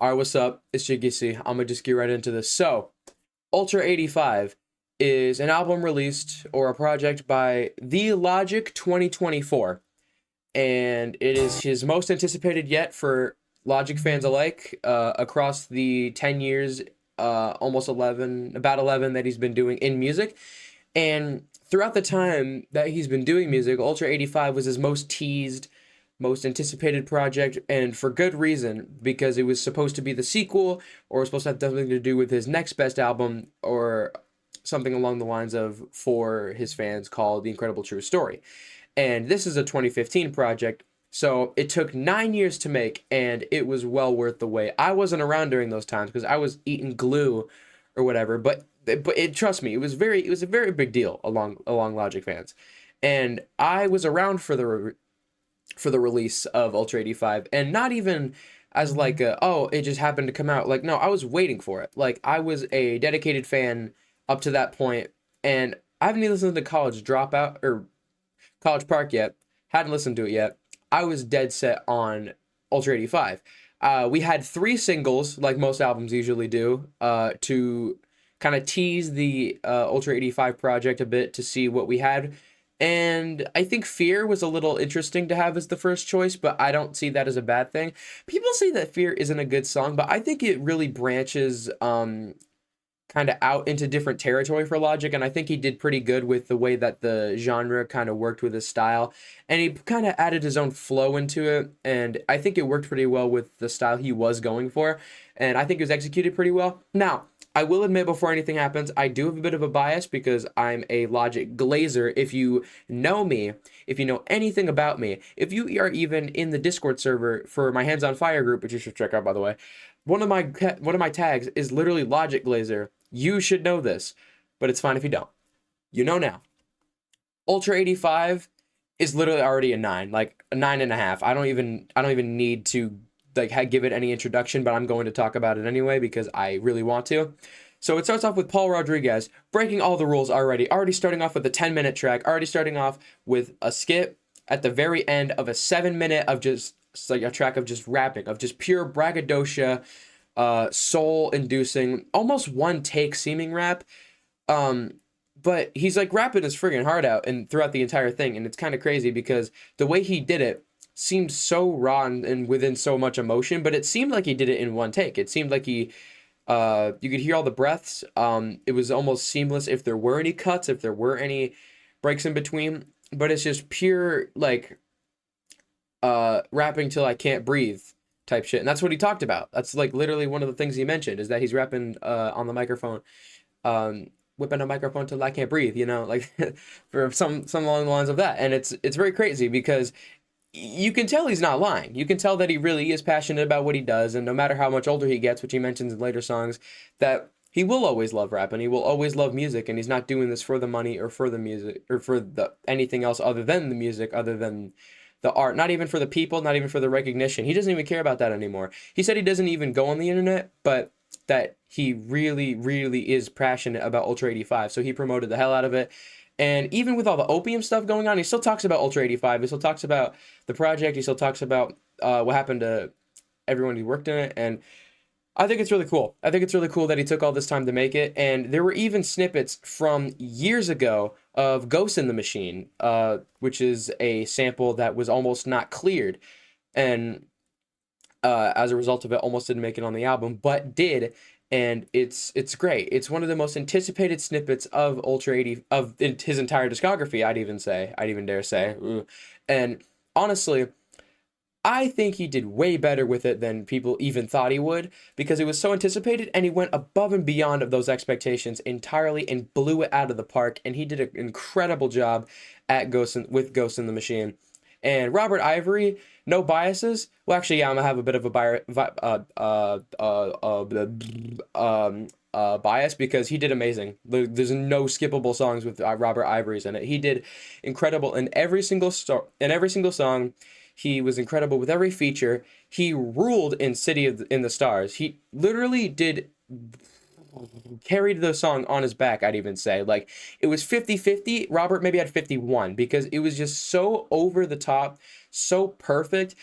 All right, what's up? It's JGC. I'm gonna just get right into this. So, Ultra 85 is an album released or a project by The Logic 2024, and it is his most anticipated yet for Logic fans alike across the 10 years, almost 11, about 11 that he's been doing in music. And throughout the time that he's been doing music, Ultra 85 was his most teased, most anticipated project, and for good reason, because it was supposed to be the sequel, or was supposed to have something to do with his next best album, or something along the lines of, for his fans, called The Incredible True Story. And this is a 2015 project, so it took 9 years to make, and it was well worth the wait. I wasn't around during those times because I was eating glue or whatever, but trust me, it was a very big deal along Logic fans, and I was around for the release of Ultra 85, and not even as like oh, it just happened to come out. Like, no, I was waiting for it. Like, I was a dedicated fan up to that point, and I haven't even listened to College Dropout or College Park yet. Hadn't listened to it yet. I was dead set on Ultra 85. We had three singles, like most albums usually do, to kind of tease the Ultra 85 project a bit to see what we had. And I think Fear was a little interesting to have as the first choice, but I don't see that as a bad thing. People say that Fear isn't a good song, but I think it really branches kind of out into different territory for Logic, and I think he did pretty good with the way that the genre kind of worked with his style, and he kind of added his own flow into it, and I think it worked pretty well with the style he was going for, and I think it was executed pretty well. Now, I will admit before anything happens, I do have a bit of a bias because I'm a Logic glazer. If you know me, if you know anything about me, if you are even in the Discord server for my Hands on Fire group, which you should check out by the way, one of my tags is literally Logic Glazer. You should know this, but it's fine if you don't. You know now. Ultra 85 is literally already a 9, like a 9.5. I don't even need to like give it any introduction, but I'm going to talk about it anyway because I really want to. So it starts off with Paul Rodriguez breaking all the rules already starting off with a 10-minute track, already starting off with a skip at the very end of a 7 minute of just like a track of just rapping, of just pure braggadocio, soul inducing, almost one take seeming rap. Um, but he's like rapping his friggin' heart out and throughout the entire thing, and it's kind of crazy because the way he did it seemed so raw and within so much emotion, but it seemed like he did it in one take. It seemed like you could hear all the breaths. It was almost seamless if there were any cuts, if there were any breaks in between, but it's just pure like rapping till I can't breathe type shit. And that's what he talked about. That's like literally one of the things he mentioned is that he's rapping on the microphone, whipping a microphone till I can't breathe, like for some along the lines of that. And it's very crazy because you can tell he's not lying. You can tell that he really is passionate about what he does, and no matter how much older he gets, which he mentions in later songs, that he will always love rap and he will always love music, and he's not doing this for the money or for the music or for the anything else other than the music, other than the art, not even for the people, not even for the recognition. He doesn't even care about that anymore. He said he doesn't even go on the internet, but that he really, really is passionate about Ultra 85. So he promoted the hell out of it. And even with all the opium stuff going on, he still talks about Ultra 85. He still talks about the project. He still talks about what happened to everyone who worked in it. And I think it's really cool. I think it's really cool that he took all this time to make it. And there were even snippets from years ago of Ghost in the Machine, which is a sample that was almost not cleared. And as a result of it, almost didn't make it on the album, but did. And it's great. It's one of the most anticipated snippets of Ultra 80 of his entire discography. I'd even dare say. Ooh. And honestly, I think he did way better with it than people even thought he would because it was so anticipated, and he went above and beyond of those expectations entirely and blew it out of the park, and he did an incredible job at Ghost in the Machine. And Robert Ivory, no biases. Well, actually, yeah, I'm gonna have a bit of a bias because he did amazing. There's no skippable songs with Robert Ivory's in it. He did incredible in every single song. He was incredible with every feature. He ruled in in the Stars. He literally did carried the song on his back, I'd even say. Like, it was 50-50. Robert maybe had 51 because it was just so over the top, so perfect.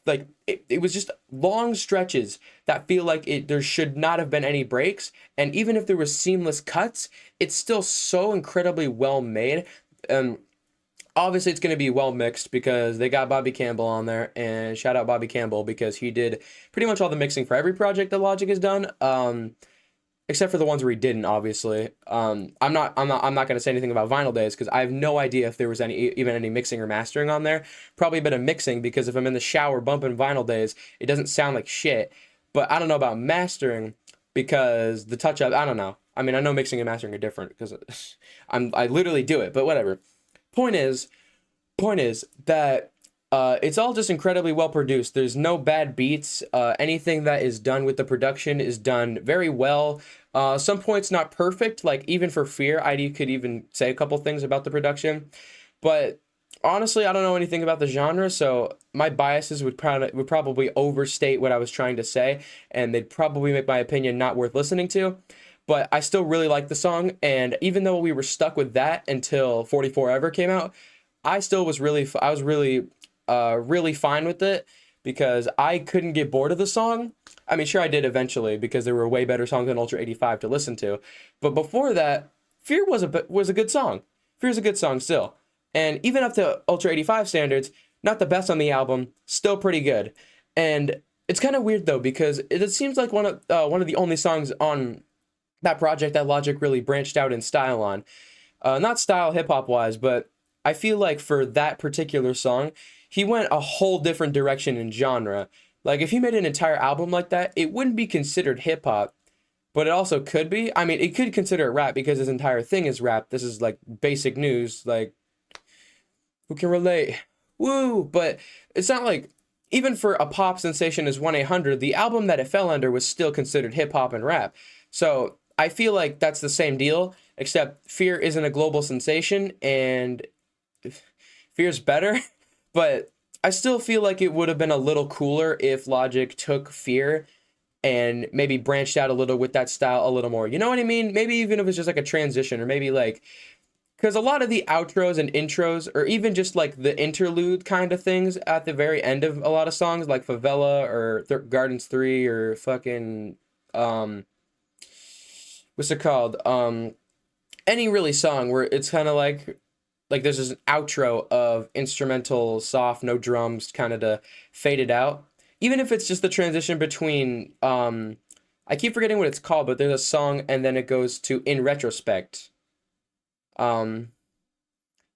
like it was just long stretches that feel like there should not have been any breaks. And even if there was seamless cuts, it's still so incredibly well made. Obviously it's going to be well mixed because they got Bobby Campbell on there, and shout out Bobby Campbell because he did pretty much all the mixing for every project that Logic has done. Except for the ones where he didn't, obviously. I'm not going to say anything about Vinyl Days because I have no idea if there was even any mixing or mastering on there. Probably a bit of mixing because if I'm in the shower bumping Vinyl Days, it doesn't sound like shit. But I don't know about mastering because the touch up, I don't know. I mean, I know mixing and mastering are different because I literally do it, but whatever. Point is that it's all just incredibly well produced. There's no bad beats. Anything that is done with the production is done very well. Some points not perfect, like even for Fear, I could even say a couple things about the production. But honestly, I don't know anything about the genre, so my biases would probably overstate what I was trying to say, and they'd probably make my opinion not worth listening to. But I still really like the song, and even though we were stuck with that until 44 Ever came out, I was really fine with it because I couldn't get bored of the song. I mean, sure I did eventually because there were way better songs than Ultra 85 to listen to. But before that, Fear was a good song. Fear's a good song still. And even up to Ultra 85 standards, not the best on the album, still pretty good. And it's kind of weird though because it seems like one of the only songs on that project that Logic really branched out in style on. Not style hip hop wise, but I feel like for that particular song, he went a whole different direction in genre. Like if he made an entire album like that, it wouldn't be considered hip hop, but it also could be. I mean, it could consider it rap because his entire thing is rap. This is like basic news, like who can relate? Woo! But it's not like even for a pop sensation as 1-800, the album that it fell under was still considered hip hop and rap. So I feel like that's the same deal, except Fear isn't a global sensation and Fear's better, but I still feel like it would have been a little cooler if Logic took Fear and maybe branched out a little with that style a little more. You know what I mean? Maybe even if it's just like a transition, or maybe like, because a lot of the outros and intros, or even just like the interlude kind of things at the very end of a lot of songs, like Favela or Gardens 3 or fucking, what's it called? Any really song where it's kind of like there's this outro of instrumental, soft, no drums, kind of to fade it out. Even if it's just the transition between, I keep forgetting what it's called, but there's a song and then it goes to In Retrospect. You know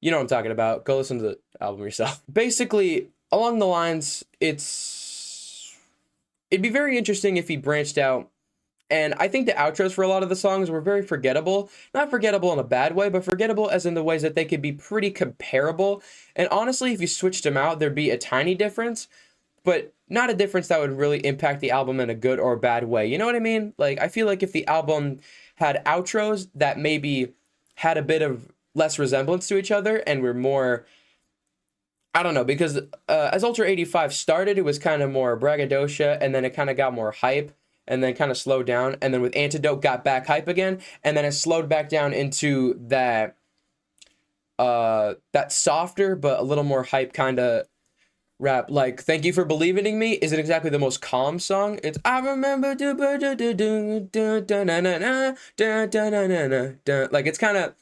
what I'm talking about. Go listen to the album yourself. Basically, along the lines, it'd be very interesting if he branched out. And I think the outros for a lot of the songs were very forgettable. Not forgettable in a bad way, but forgettable as in the ways that they could be pretty comparable. And honestly, if you switched them out, there'd be a tiny difference, but not a difference that would really impact the album in a good or bad way. You know what I mean? Like, I feel like if the album had outros that maybe had a bit of less resemblance to each other and were more, I don't know, because as Ultra 85 started, it was kind of more braggadocio, and then it kind of got more hype, and then kind of slowed down, and then with Antidote got back hype again, and then it slowed back down into that softer but a little more hype kind of rap. Like Thank You for Believing in Me isn't exactly the most calm song. It's I remember like it's kind of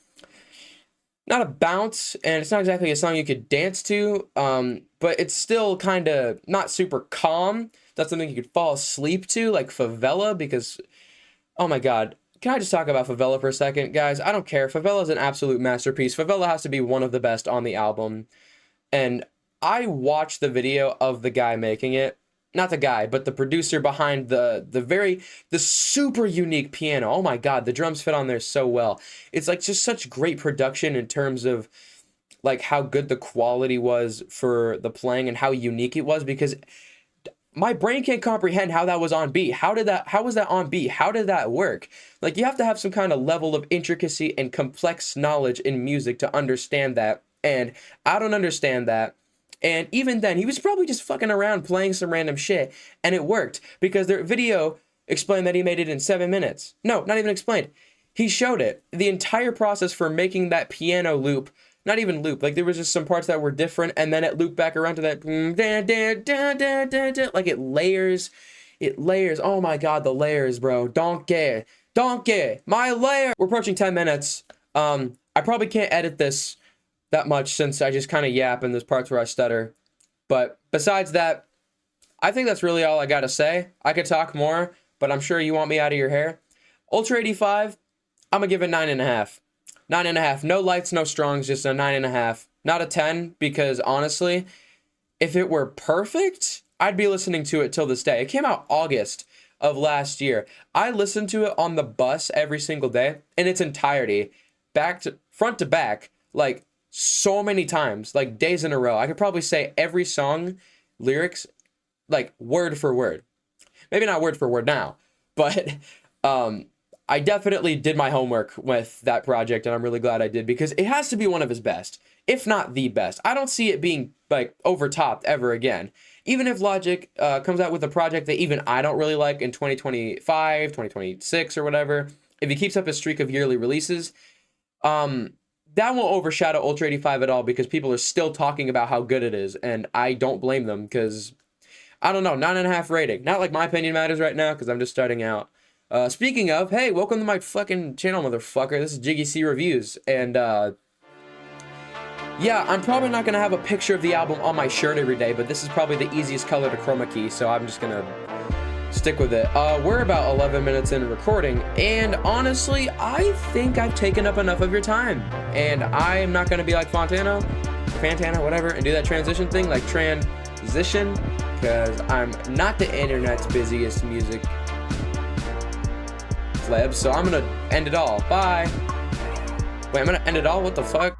not a bounce, and it's not exactly a song you could dance to, but it's still kind of not super calm. That's something you could fall asleep to, like Favela, because, oh my god, can I just talk about Favela for a second? Guys, I don't care. Favela is an absolute masterpiece. Favela has to be one of the best on the album, and I watched the video of the guy making it. Not the guy, but the producer behind the super unique piano. Oh my god, the drums fit on there so well. It's like just such great production in terms of like how good the quality was for the playing and how unique it was, because my brain can't comprehend how that was on beat. How was that on beat? How did that work? Like, you have to have some kind of level of intricacy and complex knowledge in music to understand that. And I don't understand that. And even then, he was probably just fucking around playing some random shit, and it worked because their video explained that he made it in 7 minutes. No, not even explained. He showed it. The entire process for making that piano loop not even loop. Like there was just some parts that were different, and then it looped back around to that like it layers. It layers. Oh my god, the layers, bro. Donkey. My layer. We're approaching 10 minutes. I probably can't edit this that much since I just kind of yap and there's parts where I stutter. But besides that, I think that's really all I gotta say. I could talk more, but I'm sure you want me out of your hair. Ultra 85, I'm gonna give it 9.5. 9.5. No lights, no strongs, just a 9.5. Not a 10, because honestly, if it were perfect, I'd be listening to it till this day. It came out August of last year. I listened to it on the bus every single day in its entirety, front to back, like so many times, like days in a row. I could probably say every song lyrics like word for word. Maybe not word for word now, but I definitely did my homework with that project, and I'm really glad I did, because it has to be one of his best, if not the best. I don't see it being like overtopped ever again. Even if Logic comes out with a project that even I don't really like in 2025, 2026 or whatever, if he keeps up his streak of yearly releases, that won't overshadow Ultra 85 at all, because people are still talking about how good it is, and I don't blame them, because I don't know, 9.5 rating. Not like my opinion matters right now, because I'm just starting out. Speaking of, hey, welcome to my fucking channel, motherfucker. This is Jiggy C Reviews, and yeah, I'm probably not gonna have a picture of the album on my shirt every day, but this is probably the easiest color to chroma key, so I'm just gonna stick with it. We're about 11 minutes in recording, and honestly, I think I've taken up enough of your time, and I am not gonna be like Fantana, whatever, and do that transition thing, like transition, because I'm not the internet's busiest music pleb, so I'm gonna end it all. Bye. Wait, I'm gonna end it all? What the fuck?